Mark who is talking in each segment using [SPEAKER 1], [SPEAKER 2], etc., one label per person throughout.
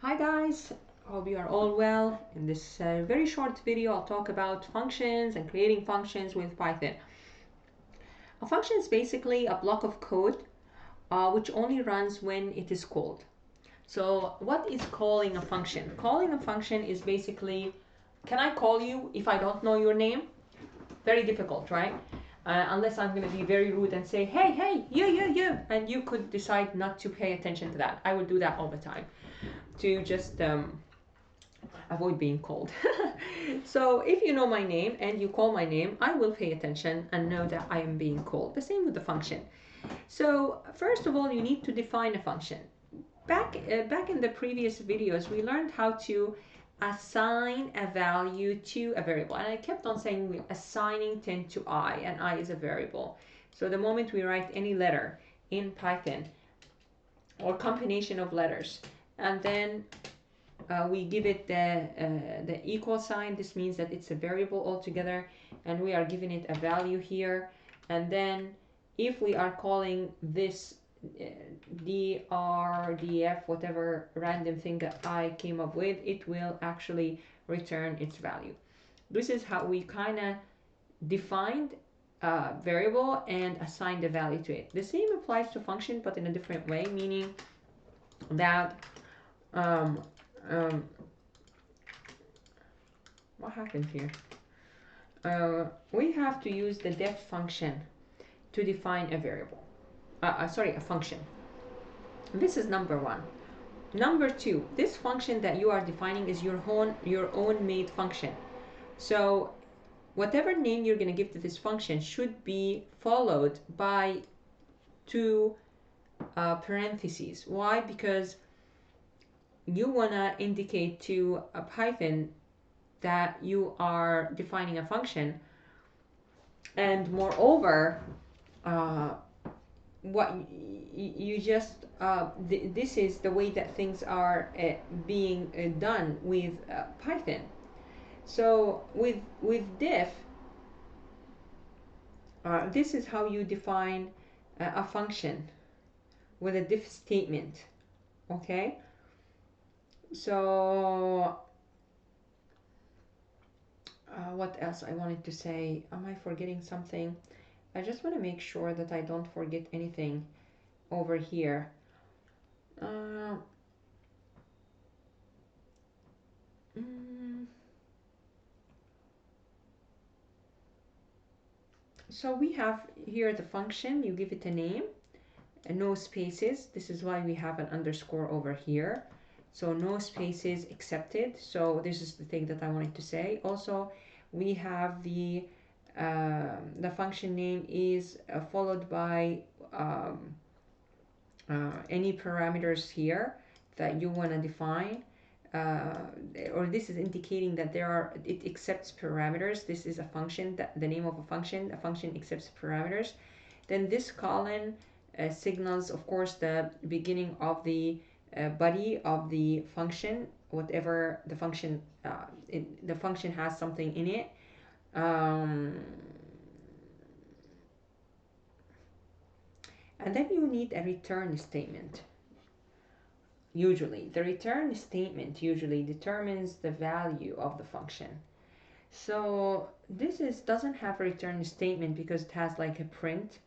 [SPEAKER 1] Hi guys, hope you are all well. In this very short video, I'll talk about functions and creating functions with Python. A function is basically a block of code which only runs when it is called. So what is calling a function? Calling a function is basically, can I call you if I don't know your name? Very difficult, right? Unless I'm going to be very rude and say, hey, hey, you, and you could decide not to pay attention to that. I would do that all the time to just avoid being called. So if you know my name and you call my name, I will pay attention and know that I am being called. The same with the function. So first of all, you need to define a function. Back in the previous videos, we learned how to assign a value to a variable. And I kept on saying we're assigning 10 to I, and I is a variable. So the moment we write any letter in Python or combination of letters, and then we give it the equal sign. This means that it's a variable altogether, and we are giving it a value here. And then if we are calling this dr, df, whatever random thing that I came up with, it will actually return its value. This is how we kind of defined a variable and assigned a value to it. The same applies to function, but in a different way, meaning that um, um, what happened here? We have to use the def function to define a variable. Sorry, a function. This is number one. Number two, this function that you are defining is your own made function. So whatever name you're going to give to this function should be followed by two parentheses. Why? Because you want to indicate to a Python that you are defining a function, and moreover what you just this is the way that things are being done with Python. So with diff, this is how you define a function with a diff statement. Okay, so what else I wanted to say? Am I forgetting something? I just want to make sure that I don't forget anything over here. So we have here the function, you give it a name, and no spaces. This is why we have an underscore over here. So no spaces accepted. So this is the thing that I wanted to say. Also, we have the function name is followed by any parameters here that you want to define, or this is indicating that it accepts parameters. This is a function, that the name of a function accepts parameters. Then this colon signals, of course, the beginning of the body of the function, whatever the function, the function has something in it. And then you need a return statement. Usually, the return statement usually determines the value of the function. So this doesn't have a return statement because it has like a print.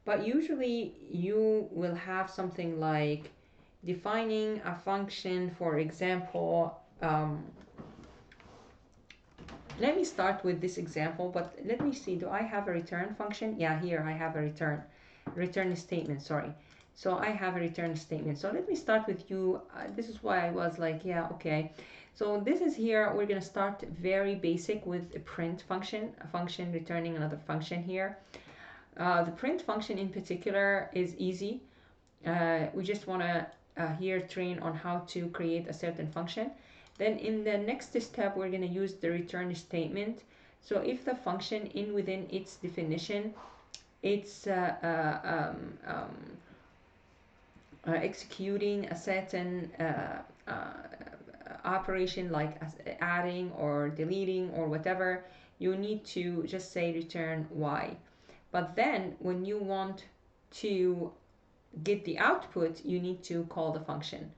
[SPEAKER 1] But usually you will have something like defining a function, for example. Let me start with this example, but let me see, do I have a return function? Yeah, here I have a return statement, sorry. So I have a return statement. So let me start with you. This is why I was like, yeah, okay. So this is here, we're gonna start very basic with a print function, a function returning another function here. The print function in particular is easy. We just wanna here train on how to create a certain function. Then in the next step, we're going to use the return statement. So if the function within its definition, it's executing a certain operation like adding or deleting or whatever, you need to just say return y. But then when you want to get the output, you need to call the function.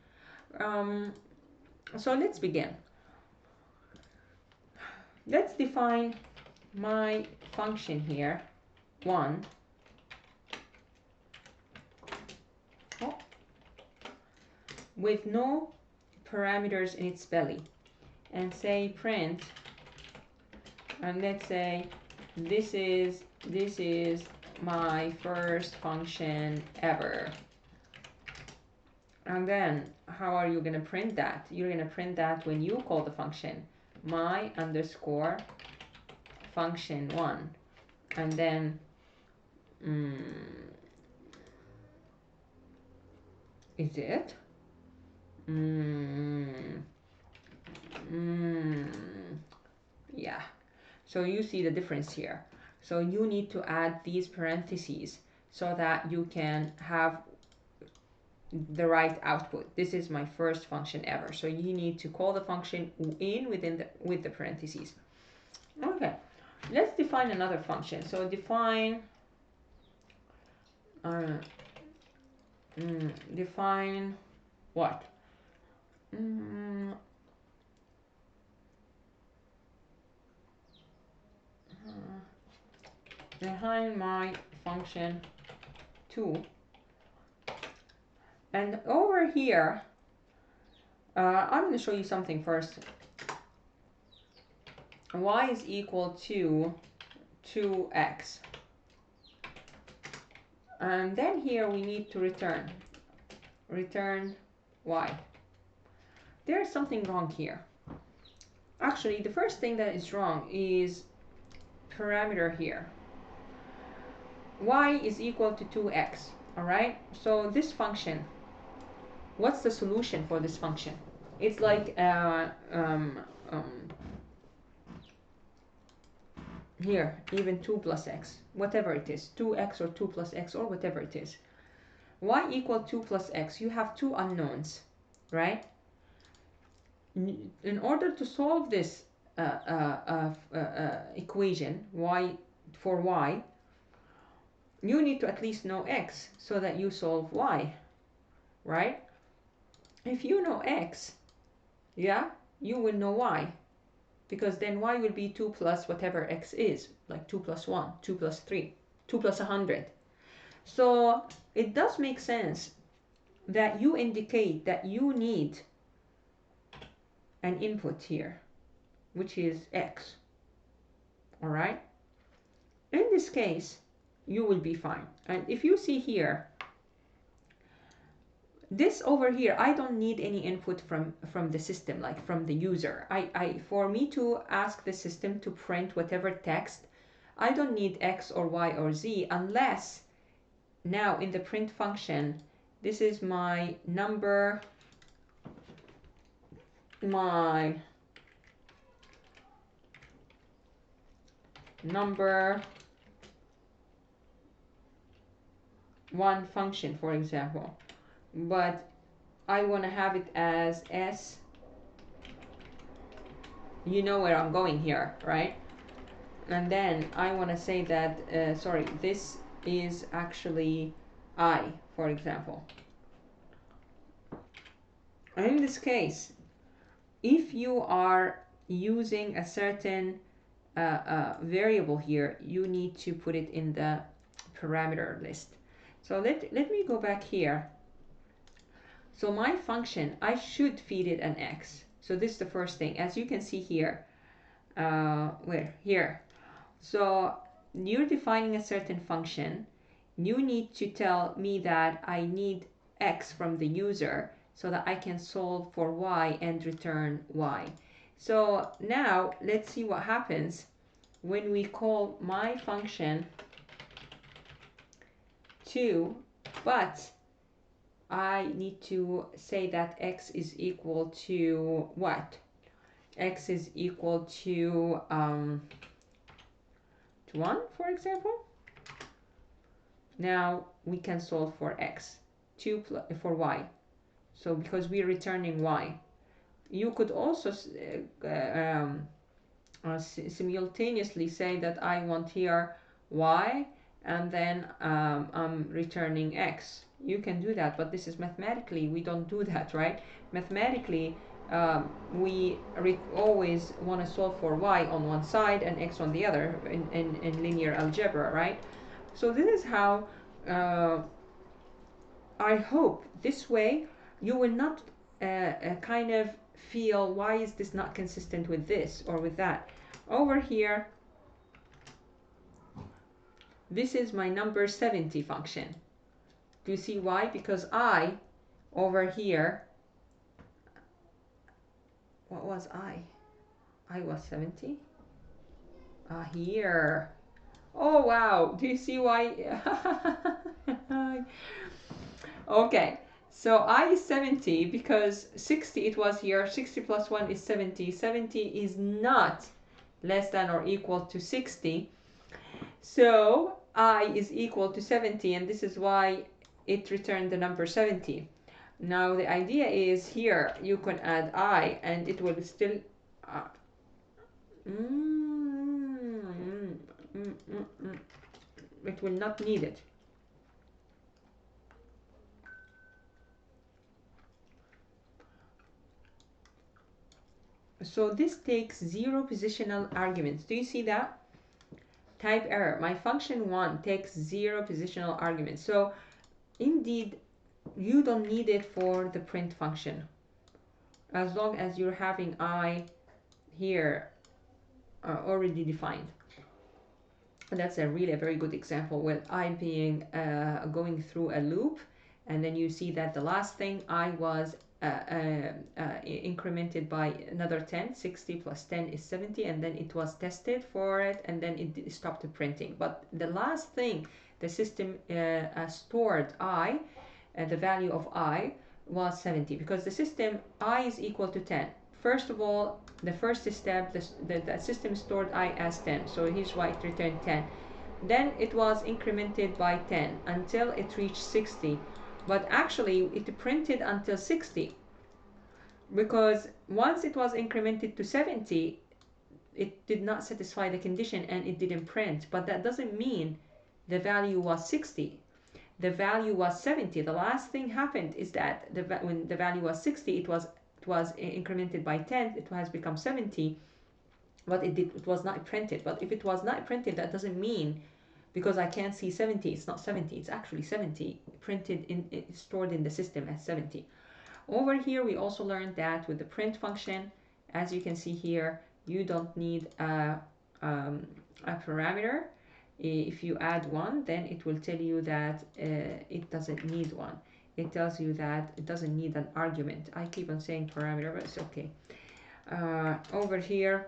[SPEAKER 1] So let's begin. Let's define my function here, 1, with no parameters in its belly, and say print, and let's say this is my first function ever. And then how are you going to print that? You're going to print that when you call the function my underscore function 1, and then is it yeah, so you see the difference here. So you need to add these parentheses so that you can have the right output. This is my first function ever. So you need to call the function with the parentheses. Okay, let's define another function. So define define what? Define my function 2. And over here, I'm going to show you something first. Y is equal to 2x. And then here we need to return y. There's something wrong here. Actually, the first thing that is wrong is parameter here. Y is equal to 2x. All right, so this function, what's the solution for this function? It's like here, even 2 plus x, whatever it is, 2x or 2 plus x or whatever it is. Y equal 2 plus x, you have two unknowns, right? In order to solve this equation, y for y, you need to at least know x so that you solve y, right? If you know x, yeah, you will know y, because then y will be 2 plus whatever x is, like 2 plus 1, 2 plus 3, 2 plus 100. So it does make sense that you indicate that you need an input here, which is x. All right? In this case, you will be fine. And if you see here, this over here, I don't need any input from the system, like from the user. For me to ask the system to print whatever text, I don't need x or y or z, unless now in the print function, this is my number, my number 1 function, for example, but I want to have it as s. You know where I'm going here, right? And then I want to say that sorry, this is actually I, for example. And in this case, if you are using a certain variable here, you need to put it in the parameter list. So let me go back here. So my function, I should feed it an x. So this is the first thing, as you can see here. Where? Here. So you're defining a certain function. You need to tell me that I need x from the user so that I can solve for y and return y. So now let's see what happens when we call my function 2, but I need to say that x is equal to what? X is equal to 1, for example. Now we can solve for x, 2 for y. So because we're returning y, you could also simultaneously say that I want here y, and then I'm returning x. You can do that, but this is mathematically, we don't do that, right? Mathematically, we always want to solve for y on one side and x on the other in linear algebra, right? So this is how I hope this way you will not kind of feel, why is this not consistent with this or with that? Over here, this is my number 70 function. Do you see why? Because I, over here, what was I? I was 70. Here. Oh, wow. Do you see why? Okay. So I is 70 because 60 it was here. 60 plus 1 is 70. 70 is not less than or equal to 60. So I is equal to 70, and this is why it returned the number 70. Now the idea is here you can add I and it will still it will not need it. So this takes 0 positional arguments. Do you see that? Type error. My function 1 takes 0 positional arguments. So indeed, you don't need it for the print function. As long as you're having I here already defined. And that's a really a very good example with I being going through a loop, and then you see that the last thing I was incremented by another 10. 60 plus 10 is 70, and then it was tested for it, and then it stopped the printing. But the last thing the system stored I, the value of I was 70, because the system I is equal to 10. First of all, the first step, the system stored I as 10, so here's why it returned 10. Then it was incremented by 10 until it reached 60, but actually it printed until 60, because once it was incremented to 70, it did not satisfy the condition and it didn't print. But that doesn't mean the value was 60. The value was 70. The last thing happened is that when the value was 60, it was incremented by 10, it has become 70, but it was not printed. But if it was not printed, that doesn't mean, because I can't see 70, it's not 70, it's actually 70 printed stored in the system as 70. Over here we also learned that with the print function, as you can see here, you don't need a parameter. If you add one, then it will tell you that it doesn't need one. It tells you that it doesn't need an argument. I keep on saying parameter, but it's okay. Over here,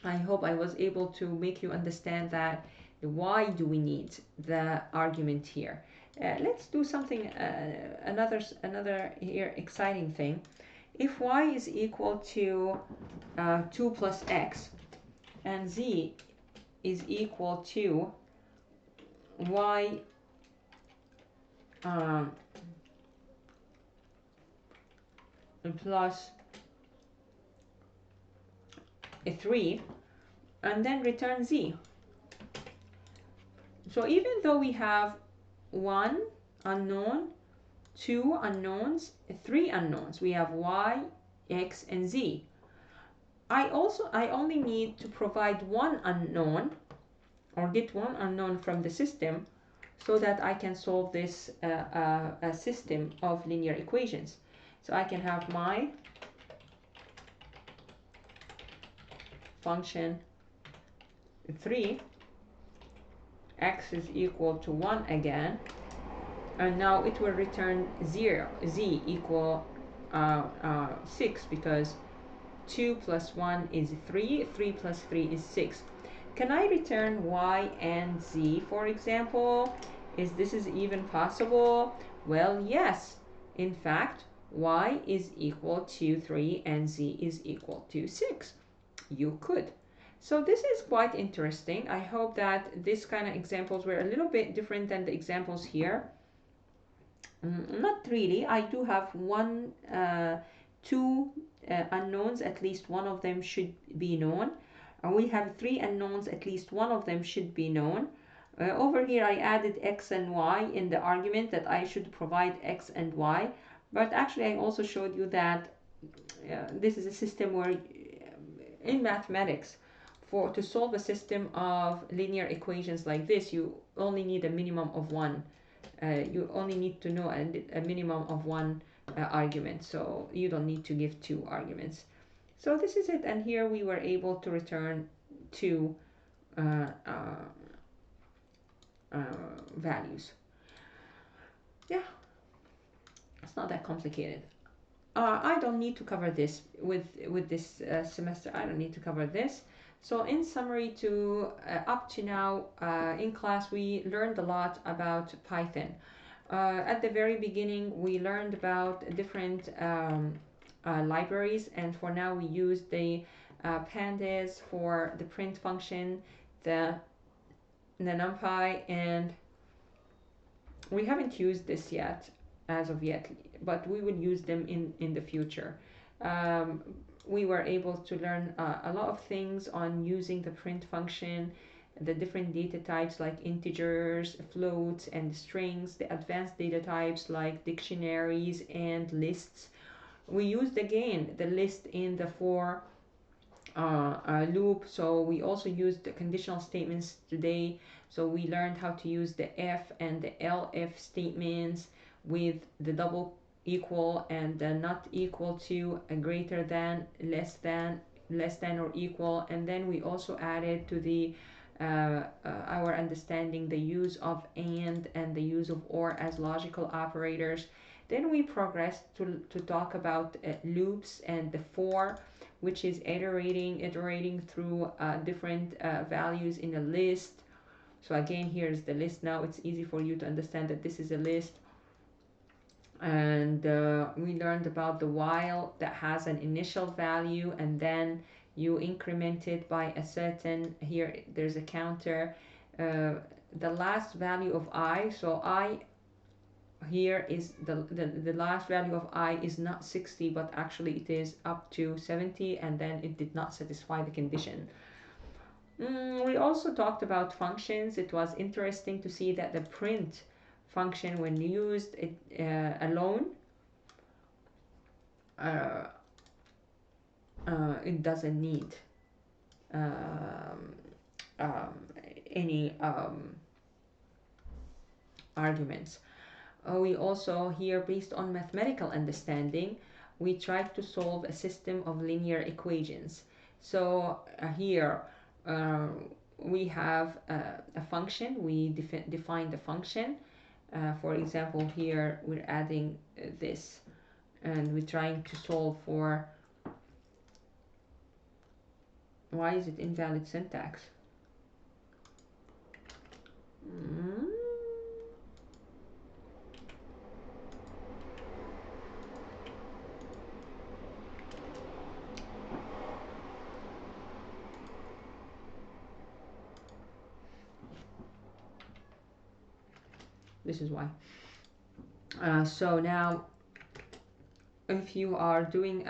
[SPEAKER 1] I hope I was able to make you understand that why do we need the argument here. Let's do something, another here exciting thing. If y is equal to 2 plus x and z is equal to y plus 3, and then return z. So even though we have 1 unknown, 2 unknowns, 3 unknowns, we have y, x, and z. I only need to provide one unknown, or get one unknown from the system, so that I can solve this a system of linear equations. So I can have my function 3, x is equal to 1 again, and now it will return 0, z equal 6, because 2 plus 1 is 3, 3 plus 3 is 6. Can I return y and z, for example? Is this even possible? Well, yes. In fact, y is equal to 3 and z is equal to 6. You could. So this is quite interesting. I hope that this kind of examples were a little bit different than the examples here. Not really. I do have two unknowns. At least one of them should be known. We have 3 unknowns. At least one of them should be known. Over here, I added x and y in the argument that I should provide x and y. But actually, I also showed you that this is a system where in mathematics, to solve a system of linear equations like this, you only need a minimum of one. You only need to know a minimum of one argument, so you don't need to give two arguments. So this is it, and here we were able to return two values. Yeah, it's not that complicated. I don't need to cover this with this semester. I don't need to cover this. So in summary, up to now in class, we learned a lot about Python. At the very beginning, we learned about different libraries, and for now we use the pandas for the print function, the NumPy, and we haven't used this yet as of yet, but we will use them in the future. Um, we were able to learn a lot of things on using the print function, the different data types like integers, floats, and strings, the advanced data types like dictionaries and lists. We used again the list in the for loop, so we also used the conditional statements today. So we learned how to use the if and the elif statements with the double equal and the not equal to, a greater than, less than or equal. And then we also added to the our understanding the use of and the use of or as logical operators. Then we progressed to talk about loops and the for, which is iterating through different values in a list. So again, here's the list. Now it's easy for you to understand that this is a list. And we learned about the while that has an initial value, and then you increment it by a certain, here there's a counter, the last value of I. So I here is the last value of I is not 60, but actually it is up to 70, and then it did not satisfy the condition. We also talked about functions. It was interesting to see that the print function, when used alone, it doesn't need um, um, any arguments. We also here, based on mathematical understanding, we tried to solve a system of linear equations. So here we have a function. We define the function. For example, here we're adding this, and we're trying to solve for, why is it invalid syntax? This is why. So now, if you are doing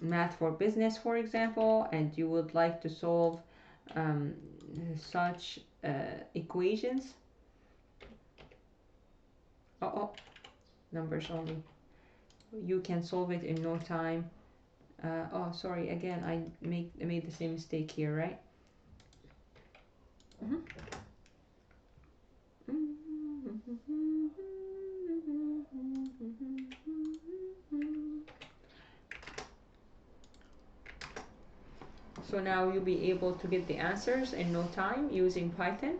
[SPEAKER 1] math for business, for example, and you would like to solve such equations, numbers only, you can solve it in no time. Oh, sorry, again, I made the same mistake here, right? So now you'll be able to get the answers in no time using Python,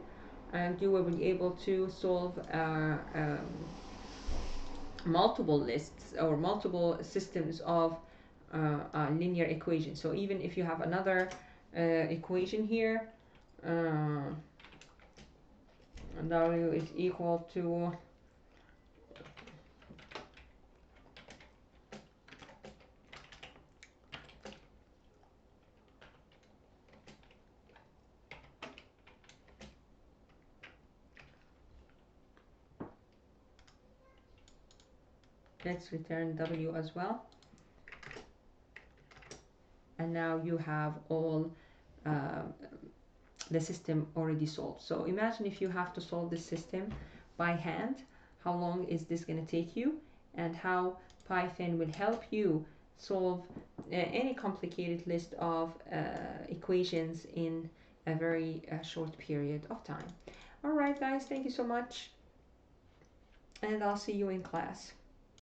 [SPEAKER 1] and you will be able to solve multiple lists or multiple systems of linear equations. So even if you have another equation here, w is equal to let's return w as well. And now you have all the system already solved. So imagine if you have to solve this system by hand, how long is this going to take you, and how Python will help you solve any complicated list of equations in a very short period of time. All right, guys, thank you so much, and I'll see you in class.